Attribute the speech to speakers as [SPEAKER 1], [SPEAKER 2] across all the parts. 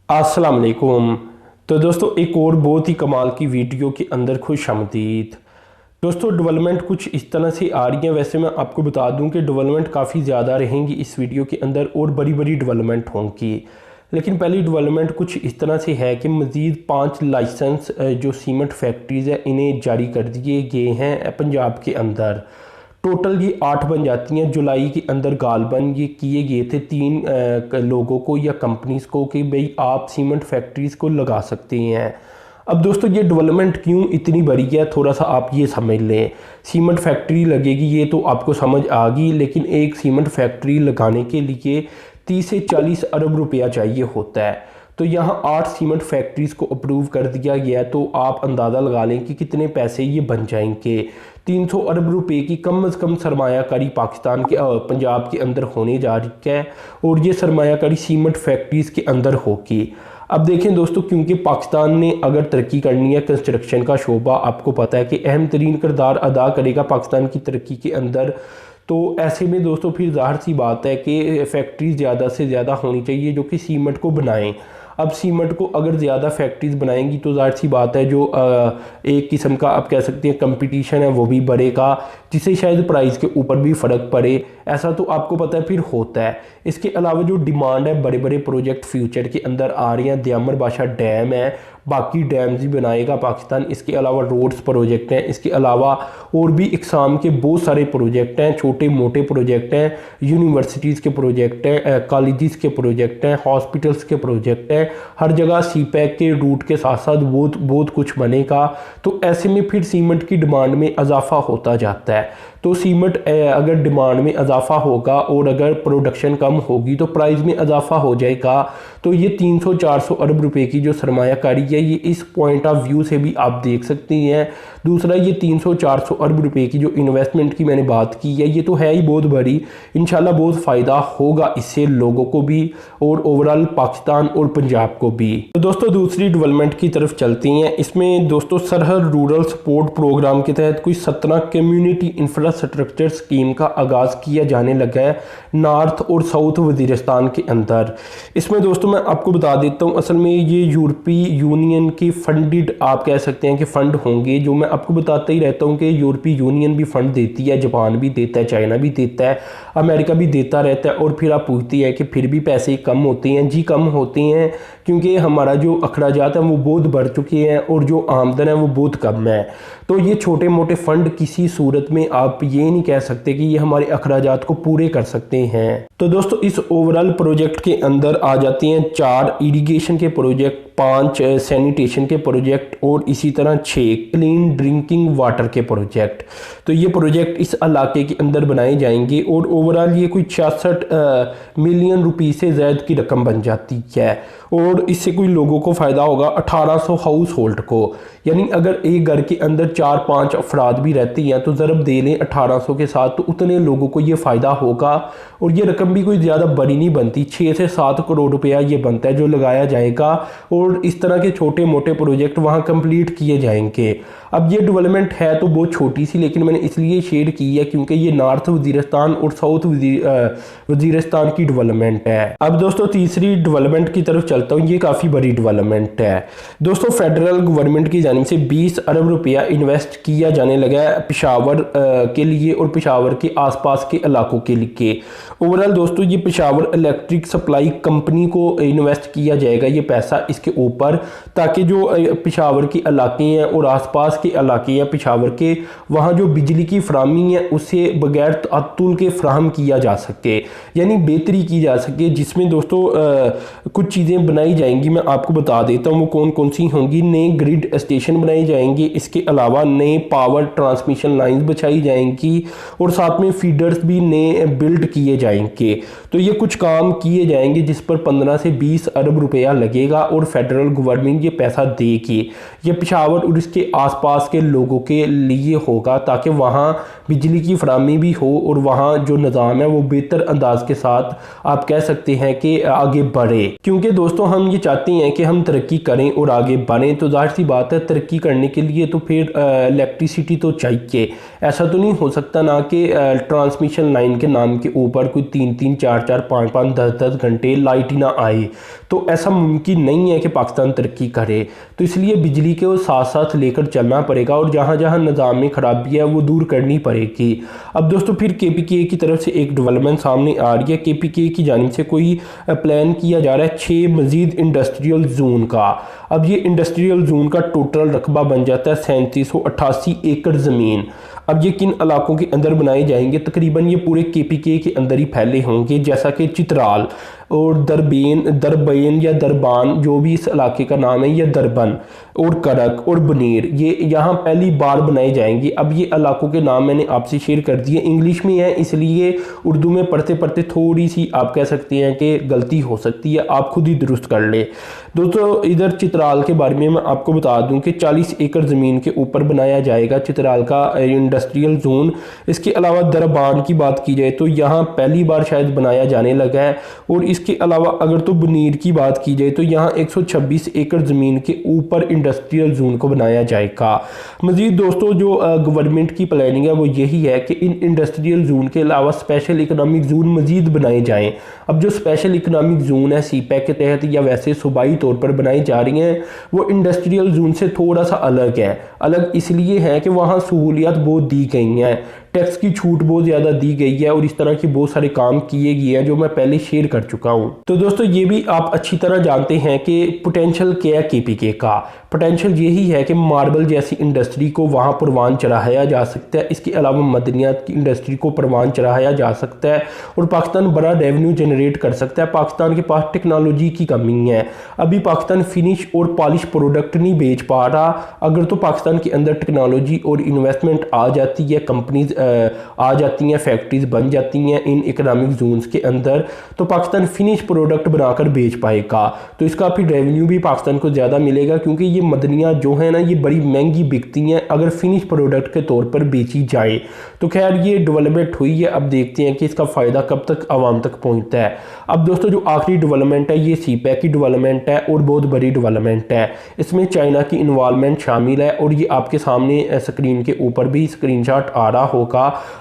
[SPEAKER 1] अस्सलाम वालेकुम। तो दोस्तों एक और बहुत ही कमाल की वीडियो के अंदर खुश आमदीद। दोस्तों डेवलपमेंट कुछ इस तरह से आ रही है। वैसे मैं आपको बता दूं कि डेवलपमेंट काफ़ी ज़्यादा रहेंगी इस वीडियो के अंदर और बड़ी बड़ी डेवलपमेंट होंगी। लेकिन पहली डेवलपमेंट कुछ इस तरह से है कि मज़ीद 5 लाइसेंस जो सीमेंट फैक्ट्रीज़ है इन्हें जारी कर दिए गए हैं पंजाब के अंदर। टोटल ये 8 बन जाती हैं। जुलाई के अंदर गालबन ये किए गए थे 3 लोगों को या कंपनीज़ को कि भाई आप सीमेंट फैक्ट्रीज़ को लगा सकते हैं। अब दोस्तों ये डेवलपमेंट क्यों इतनी बड़ी है, थोड़ा सा आप ये समझ लें। सीमेंट फैक्ट्री लगेगी ये तो आपको समझ आ गई, लेकिन एक सीमेंट फैक्ट्री लगाने के लिए 30 से 40 अरब रुपया चाहिए होता है। तो यहाँ 8 सीमेंट फैक्ट्रीज़ को अप्रूव कर दिया गया, तो आप अंदाज़ा लगा लें कि कितने पैसे ये बन जाएंगे। 300 अरब रुपए की कम से कम सरमायाकारी पाकिस्तान के पंजाब के अंदर होने जा रही है और ये सरमायाकारी सीमेंट फैक्ट्रीज़ के अंदर होगी। अब देखें दोस्तों, क्योंकि पाकिस्तान ने अगर तरक्की करनी है, कंस्ट्रक्शन का शोबा आपको पता है कि अहम तरीन किरदार अदा करेगा पाकिस्तान की तरक्की के अंदर। तो ऐसे में दोस्तों फिर ज़ाहिर सी बात है कि फैक्ट्री ज़्यादा से ज़्यादा होनी चाहिए जो कि सीमेंट को बनाएं। अब सीमेंट को अगर ज़्यादा फैक्ट्रीज बनाएंगी तो ज़ाहिर सी बात है जो एक किस्म का आप कह सकते हैं कंपटीशन है वो भी बढ़ेगा, जिससे शायद प्राइस के ऊपर भी फ़र्क पड़े। ऐसा तो आपको पता है फिर होता है। इसके अलावा जो डिमांड है, बड़े बड़े प्रोजेक्ट फ्यूचर के अंदर आ रहे हैं। दयामर बादशाह डैम है, बाकी डैम्स भी बनाएगा पाकिस्तान। इसके अलावा रोड्स प्रोजेक्ट हैं, इसके अलावा और भी इकसाम के बहुत सारे प्रोजेक्ट हैं, छोटे मोटे प्रोजेक्ट हैं, यूनिवर्सिटीज़ के प्रोजेक्ट हैं, कॉलेजेस के प्रोजेक्ट हैं, हॉस्पिटल्स के प्रोजेक्ट हैं। हर जगह सी पैक के रूट के साथ साथ बहुत बहुत कुछ बनेगा। तो ऐसे में फिर सीमेंट की डिमांड में इजाफा होता जाता है। तो सीमेंट अगर डिमांड में इजाफा होगा और अगर प्रोडक्शन कम होगी तो प्राइस में इजाफा हो जाएगा। तो ये 300-400 अरब रुपए की जो सरमायाकारी है ये इस पॉइंट ऑफ व्यू से भी आप देख सकते हैं। दूसरा, ये 300-400 अरब रुपए की जो इन्वेस्टमेंट की मैंने बात की है ये तो है ही बहुत बड़ी। इंशाल्लाह बहुत फ़ायदा होगा इससे लोगों को भी और ओवरऑल पाकिस्तान और पंजाब को भी। तो दोस्तों दूसरी डेवलपमेंट की तरफ चलती हैं। इसमें दोस्तों सरहद रूरल सपोर्ट प्रोग्राम के तहत कोई 17 कम्युनिटी इंफ्रास्ट्रक्चर स्कीम का आगाज़ किया जाने लगा है नॉर्थ और साउथ वज़ीरिस्तान के अंदर। इसमें दोस्तों मैं आपको बता देता हूँ, असल में ये यूरोपीय यूनियन की फंडिड आप कह सकते हैं कि फ़ंड होंगे। जो मैं आपको बताता ही रहता हूँ कि यूरोपीय यूनियन भी फ़ंड देती है, जापान भी देता है, चाइना भी देता है, अमेरिका भी देता रहता है। और फिर आप पूछती है कि फिर भी पैसे कम होते हैं। जी कम होते हैं क्योंकि हमारा जो अखराजात हैं वो बहुत बढ़ चुके हैं और जो आमदन है वो बहुत कम है। तो ये छोटे मोटे फ़ंड किसी सूरत में आप ये नहीं कह सकते कि ये हमारे अखराजात को पूरे कर सकते हैं। तो दोस्तों इस ओवरऑल प्रोजेक्ट के अंदर आ जाते हैं 4 इरिगेशन के प्रोजेक्ट, 5 सैनिटेशन के प्रोजेक्ट और इसी तरह 6 क्लीन ड्रिंकिंग वाटर के प्रोजेक्ट। तो ये प्रोजेक्ट इस इलाके के अंदर बनाए जाएंगे और ओवरऑल ये कोई 66 मिलियन रुपये से ज़्यादा की रकम बन जाती है। और इससे कोई लोगों को फ़ायदा होगा 1800 हाउस होल्ड को। यानी अगर एक घर के अंदर 4-5 अफराद भी रहते हैं तो ज़रब दे लें 1800 के साथ, तो उतने लोगों को ये फ़ायदा होगा। और ये रकम भी कोई ज़्यादा बड़ी नहीं बनती, 6 से 7 करोड़ रुपया ये बनता है जो लगाया जाएगा। और इस तरह के छोटे मोटे प्रोजेक्ट वहाँ कंप्लीट किए जाएंगे। अब ये डेवलपमेंट है तो बहुत छोटी सी, लेकिन मैंने इसलिए शेयर की है क्योंकि ये नॉर्थ वज़ीरिस्तान और साउथ वज़ीरिस्तान की डेवलपमेंट है। अब दोस्तों तीसरी डेवलपमेंट की तरफ चलता हूँ। ये काफ़ी बड़ी डेवलपमेंट है दोस्तों। फेडरल गवर्नमेंट की जानिब से 20 अरब रुपया इन्वेस्ट किया जाने लगा है पेशावर के लिए और पेशावर के आसपास के इलाकों के लिए। ओवरऑल दोस्तों ये पेशावर इलेक्ट्रिक सप्लाई कंपनी को इन्वेस्ट किया जाएगा ये पैसा इसके ऊपर, ताकि जो पेशावर के इलाके हैं और आसपास के इलाके हैं पेशावर के, वहाँ जो बिजली की फ्राहमी है उसे बगैर तअत्तुल के फ्राहम किया जा सके, यानी बेहतरी की जा सके। जिसमें दोस्तों कुछ चीज़ें बनाई जाएंगी, मैं आपको बता देता हूँ वो कौन कौन सी होंगी। नए ग्रिड स्टेशन बनाए जाएंगे, इसके अलावा नए पावर ट्रांसमिशन लाइन्स बिछाई जाएंगी और साथ में फीडर्स भी नए बिल्ड किए जाएंगे। तो ये कुछ काम किए जाएंगे जिस पर 15 से 20 अरब रुपया लगेगा और फेडरल गवर्नमेंट ये पैसा देगी। ये पेशावर और इसके आसपास के लोगों के लिए होगा ताकि वहाँ बिजली की फराहमी भी हो और वहाँ जो निज़ाम है वो बेहतर अंदाज के साथ आप कह सकते हैं कि आगे बढ़े। क्योंकि दोस्तों हम ये चाहते हैं कि हम तरक्की करें और आगे बढ़ें, तो जाहिर सी बात है तरक्की करने के लिए तो फिर इलेक्ट्रिसिटी तो चाहिए। ऐसा तो नहीं हो सकता ना कि ट्रांसमिशन लाइन के नाम के ऊपर कोई 3-3, 4-4, 5-5, 10-10 घंटे लाइट ही ना आए। तो ऐसा मुमकिन नहीं है कि पाकिस्तान तरक्की करे। तो इसलिए बिजली के वो साथ साथ लेकर चलना पड़ेगा और जहाँ जहाँ निज़ाम में ख़राबी है वो दूर करनी पड़ेगी। अब दोस्तों फिर KPK की तरफ से एक डेवलपमेंट सामने आ रही है। KPK की जानिब से कोई प्लान किया जा रहा है 6 मज़ीद इंडस्ट्रियल जोन का। अब ये इंडस्ट्रियल जोन का टोटल रकबा बन जाता है 3788 एकड़ ज़मीन। अब ये किन इलाकों के अंदर बनाए जाएंगे? तकरीबन ये पूरे KPK के अंदर ही फैले होंगे, जैसा कि चित्राल और दरबेन या दरबान, जो भी इस इलाके का नाम है, या दरबन और करक और बनेर, ये यहाँ पहली बार बनाए जाएंगे। अब ये इलाकों के नाम मैंने आपसे शेयर कर दिए, इंग्लिश में है इसलिए उर्दू में पढ़ते पढ़ते थोड़ी सी आप कह सकते हैं कि गलती हो सकती है, आप खुद ही दुरुस्त कर ले। दोस्तों इधर चित्राल के बारे में मैं आपको बता दूं कि 40 एकड़ ज़मीन के ऊपर बनाया जाएगा चित्राल का इंडस्ट्रियल जोन। इसके अलावा दरबान की बात की जाए तो यहाँ पहली बार शायद बनाया जाने लगा है। और इसके अलावा अगर तो बनीर की बात की जाए तो यहाँ 126 एकड़ ज़मीन के ऊपर इंडस्ट्रियल जोन को बनाया जाएगा। मज़ीद दोस्तों जो गवर्नमेंट की प्लानिंग है वो यही है कि इन इंडस्ट्रियल जोन के अलावा स्पेशल इकनॉमिक जोन मज़ीद बनाए जाएँ। अब जो स्पेशल इकनॉमिक जोन है CPEC के तहत या वैसे सूबाई तौर पर बनाई जा रही हैं, वो इंडस्ट्रियल जोन से थोड़ा सा अलग है। अलग इसलिए है कि वहाँ सहूलियत बहुत दी गई हैं, टैक्स की छूट बहुत ज़्यादा दी गई है और इस तरह के बहुत सारे काम किए गए हैं जो मैं पहले शेयर कर चुका हूँ। तो दोस्तों ये भी आप अच्छी तरह जानते हैं कि पोटेंशियल क्या है KPK का। पोटेंशियल यही है कि मार्बल जैसी इंडस्ट्री को वहाँ परवान चढ़ाया जा सकता है। इसके अलावा मदनियात की इंडस्ट्री को परवान चढ़ाया जा सकता है और पाकिस्तान बड़ा रेवेन्यू जनरेट कर सकता है। पाकिस्तान के पास टेक्नोलॉजी की कमी है, अभी पाकिस्तान फिनिश और पॉलिश प्रोडक्ट नहीं बेच पा रहा। अगर तो पाकिस्तान के अंदर टेक्नोलॉजी और इन्वेस्टमेंट आ जाती है, कंपनीज आ जाती हैं, फैक्ट्रीज बन जाती हैं इन इकोनॉमिक जोन्स के अंदर, तो पाकिस्तान फिनिश प्रोडक्ट बनाकर बेच पाएगा। तो इसका फिर रेवेन्यू भी पाकिस्तान को ज़्यादा मिलेगा, क्योंकि ये मदनियाँ जो है ना ये बड़ी महंगी बिकती हैं अगर फिनिश प्रोडक्ट के तौर पर बेची जाए। तो खैर ये डेवलपमेंट हुई है, अब देखते हैं कि इसका फ़ायदा कब तक आवाम तक पहुँचता है। अब दोस्तों जो आखिरी डेवलपमेंट है ये CPEC की डेवलपमेंट है और बहुत बड़ी डेवलपमेंट है। इसमें चाइना की इन्वॉल्वमेंट शामिल है और ये आपके सामने स्क्रीन के ऊपर भी स्क्रीनशॉट आ रहा होगा,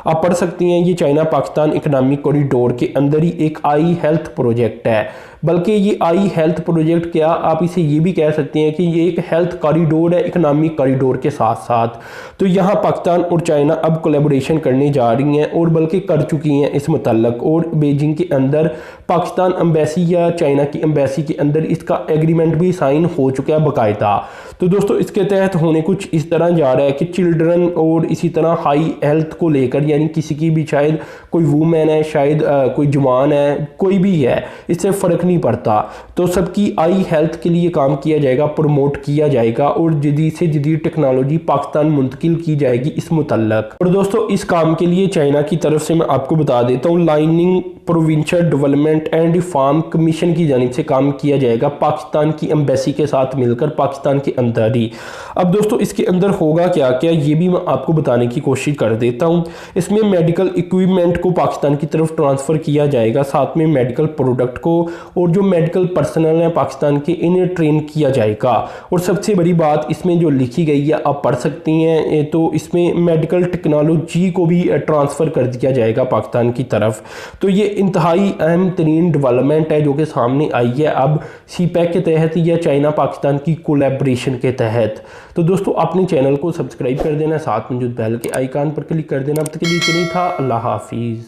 [SPEAKER 1] आप पढ़ सकती हैं। ये चाइना पाकिस्तान इकोनॉमिक कॉरिडोर के अंदर ही एक आई हेल्थ प्रोजेक्ट है, बल्कि ये आई हेल्थ प्रोजेक्ट क्या, आप इसे ये भी कह सकते हैं कि ये एक हेल्थ कॉरिडोर है इकोनॉमिक कॉरिडोर के साथ साथ। तो यहाँ पाकिस्तान और चाइना अब कोलैबोरेशन करने जा रही हैं और बल्कि कर चुकी हैं इस मुतल्लक, और बीजिंग के अंदर पाकिस्तान एम्बेसी या चाइना की एम्बेसी के अंदर इसका एग्रीमेंट भी साइन हो चुका है बाकायदा। तो दोस्तों इसके तहत होने कुछ इस तरह जा रहा है कि चिल्ड्रन और इसी तरह हाई हेल्थ को लेकर, यानी किसी की भी शायद कोई वूमेन है, शायद कोई जवान है, कोई भी है, इससे फ़र्क नहीं पड़ता, तो सबकी आई हेल्थ के लिए काम किया जाएगा, प्रमोट किया जाएगा और जदीद से जदीद टेक्नोलॉजी पाकिस्तान मुंतकिल की जाएगी इस मुतल्लक। और दोस्तों इस काम के लिए चाइना की तरफ से मैं आपको बता देता हूँ, lining provincial development and reform commission की जानिब से काम किया जाएगा पाकिस्तान की एम्बेसी के साथ मिलकर पाकिस्तान के अंदर ही। अब दोस्तों इसके अंदर होगा क्या क्या ये भी मैं आपको बताने की कोशिश कर देता हूँ। इसमें मेडिकल इक्विपमेंट को पाकिस्तान की तरफ ट्रांसफ़र किया जाएगा, साथ में मेडिकल प्रोडक्ट को, और जो मेडिकल पर्सनल है पाकिस्तान के इन्हें ट्रेन किया जाएगा। और सबसे बड़ी बात इसमें जो लिखी गई है आप पढ़ सकती हैं, तो इसमें मेडिकल टेक्नोलॉजी को भी ट्रांसफ़र कर दिया जाएगा पाकिस्तान की तरफ। तो ये इंतहाई अहम तरीन डेवलपमेंट है जो कि सामने आई है अब CPEC के तहत या चाइना पाकिस्तान की कोलैबोरेशन के तहत। तो दोस्तों अपने चैनल को सब्सक्राइब कर देना, साथ में जो बेल के आइकान पर क्लिक कर देना। अब तक के लिए इतना ही था, अल्लाह हाफिज़।